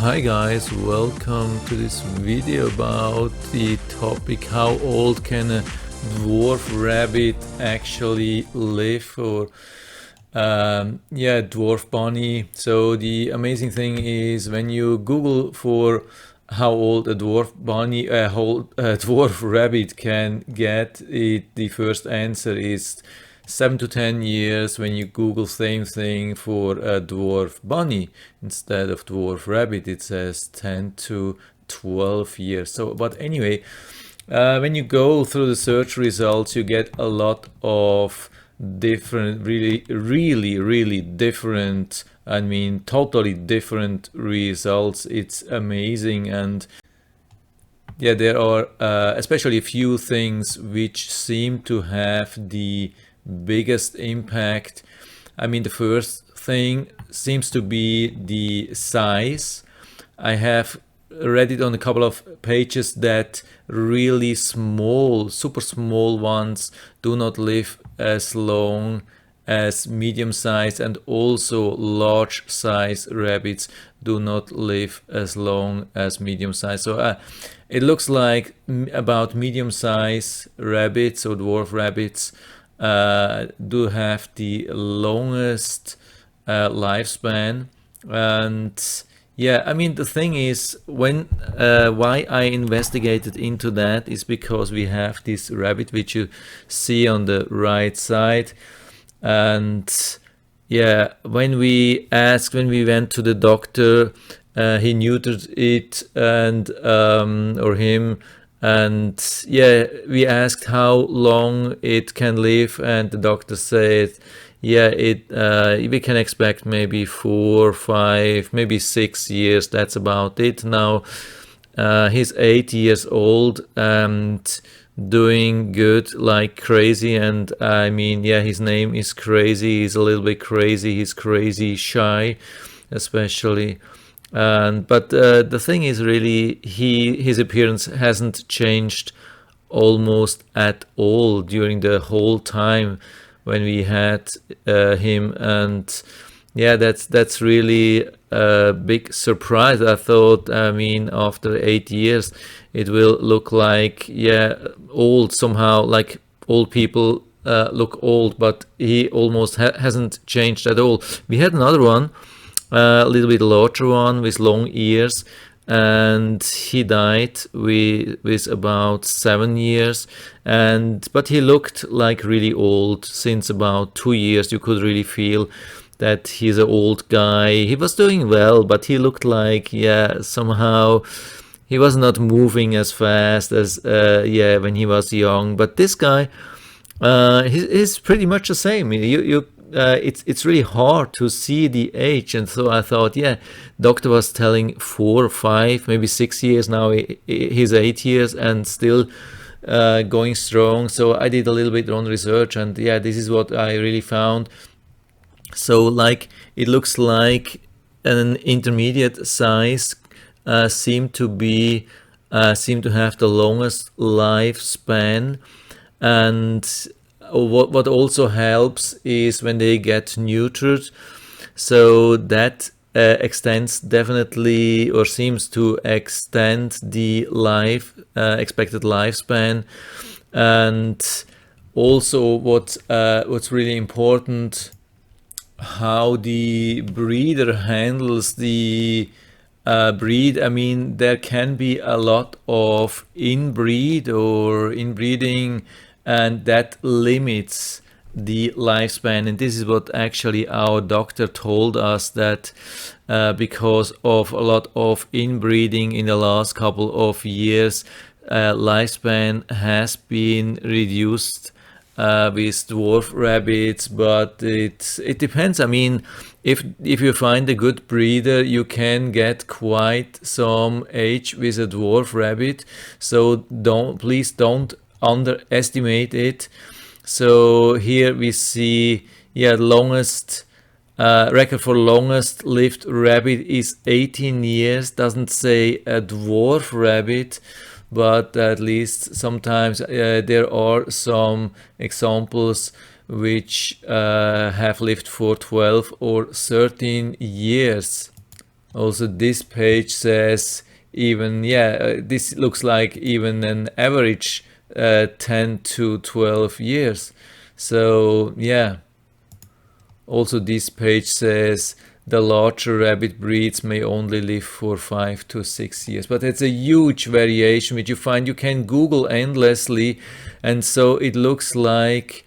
Hi guys, welcome to this video about the topic how old can a dwarf rabbit actually live, or dwarf bunny. So the amazing thing is when you Google for how old a dwarf bunny, dwarf rabbit can get, the first answer is 7 to 10 years. When you Google same thing for a dwarf bunny, instead of dwarf rabbit, it says 10 to 12 years. So, but anyway, when you go through the search results, you get a lot of different, really different, I mean, totally different results. It's amazing. And yeah, there are especially a few things which seem to have the biggest impact. I mean, the first thing seems to be the size. I have read it on a couple of pages that really small, super small ones do not live as long as medium size, and also large size rabbits do not live as long as medium size. So it looks like about medium size rabbits or dwarf rabbits do have the longest lifespan. And yeah, I mean, the thing is, when why I investigated into that is because we have this rabbit which you see on the right side. And yeah, when we went to the doctor, he neutered it, and or him. And yeah, we asked how long it can live, and the doctor said, yeah, we can expect maybe 4, 5, maybe 6 years. That's about it. Now he's 8 years old and doing good like crazy. And I mean, yeah, his name is Crazy. He's a little bit crazy. He's crazy shy, especially. But the thing is, really, his appearance hasn't changed almost at all during the whole time when we had him. And yeah, that's really a big surprise. I thought, I mean, after 8 years it will look like, yeah, old somehow, like old people look old, but he almost hasn't changed at all. We had another one, a little bit larger one with long ears, and he died with about 7 years. But he looked like really old. Since about 2 years you could really feel that he's an old guy. He was doing well, but he looked like, yeah, somehow he was not moving as fast as when he was young. But this guy, he's pretty much the same. It's really hard to see the age. And so I thought, yeah, doctor was telling 4, 5, maybe 6 years. Now he's 8 years and still going strong. So I did a little bit on research, and yeah, this is what I really found. So like, it looks like an intermediate size seem to have the longest lifespan. And what also helps is when they get neutered. So that extends definitely, or seems to extend the expected lifespan. And also what's really important, how the breeder handles the breed. I mean, there can be a lot of inbreeding, and that limits the lifespan. And this is what actually our doctor told us, that because of a lot of inbreeding in the last couple of years, lifespan has been reduced with dwarf rabbits. But it depends. I mean, if you find a good breeder, you can get quite some age with a dwarf rabbit. So please don't underestimate it. So here we see, yeah, longest record for longest lived rabbit is 18 years. Doesn't say a dwarf rabbit, but at least sometimes there are some examples which have lived for 12 or 13 years. Also this page says even, yeah, this looks like even an average 10 to 12 years. So yeah, also this page says the larger rabbit breeds may only live for 5 to 6 years, but it's a huge variation which you find. You can Google endlessly, and so it looks like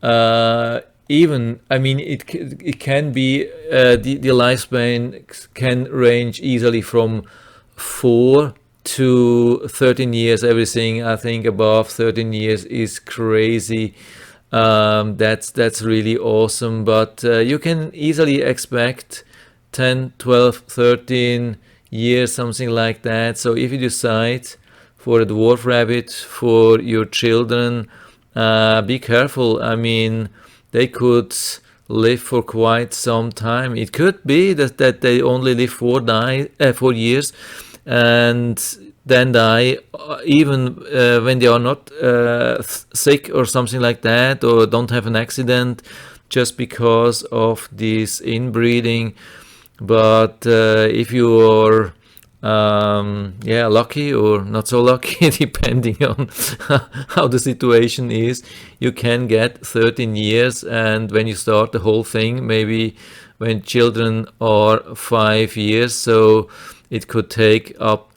even, I mean, it can be the lifespan can range easily from 4 to 13 years. Everything I think above 13 years is crazy. That's really awesome, but you can easily expect 10, 12, 13 years, something like that. So if you decide for a dwarf rabbit for your children, be careful. I mean, they could live for quite some time. It could be that they only live 4 years and then die, even when they are not sick or something like that, or don't have an accident, just because of this inbreeding. But if you are yeah, lucky or not so lucky, depending on how the situation is, you can get 13 years. And when you start the whole thing, maybe when children are 5 years, so it could take up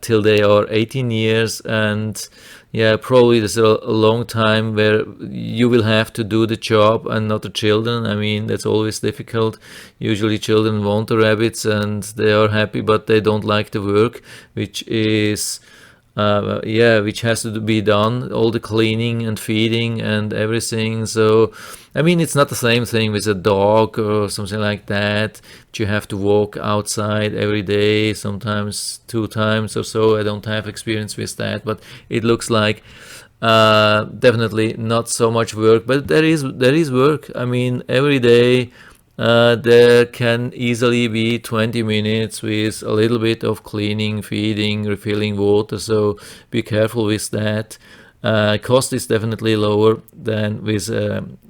till they are 18 years. And yeah, probably there's a long time where you will have to do the job and not the children. I mean, that's always difficult. Usually children want the rabbits and they are happy, but they don't like the work, which is yeah, which has to be done, all the cleaning and feeding and everything. So I mean, it's not the same thing with a dog or something like that. You have to walk outside every day, sometimes 2 times or so. I don't have experience with that, but it looks like definitely not so much work, but there is work. I mean, every day there can easily be 20 minutes with a little bit of cleaning, feeding, refilling water, so be careful with that. Cost is definitely lower than with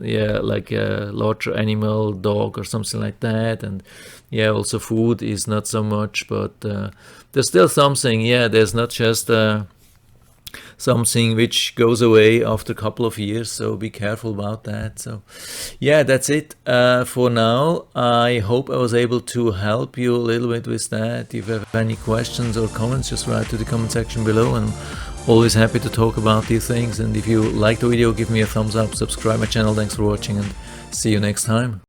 yeah, like a larger animal, dog or something like that. And yeah, also food is not so much, but there's still something. Yeah, there's not just something which goes away after a couple of years, so be careful about that. So yeah, that's it for now. I hope I was able to help you a little bit with that. If you have any questions or comments, just write to the comment section below, and I'm always happy to talk about these things. And if you like the video, give me a thumbs up, subscribe my channel. Thanks for watching, and see you next time.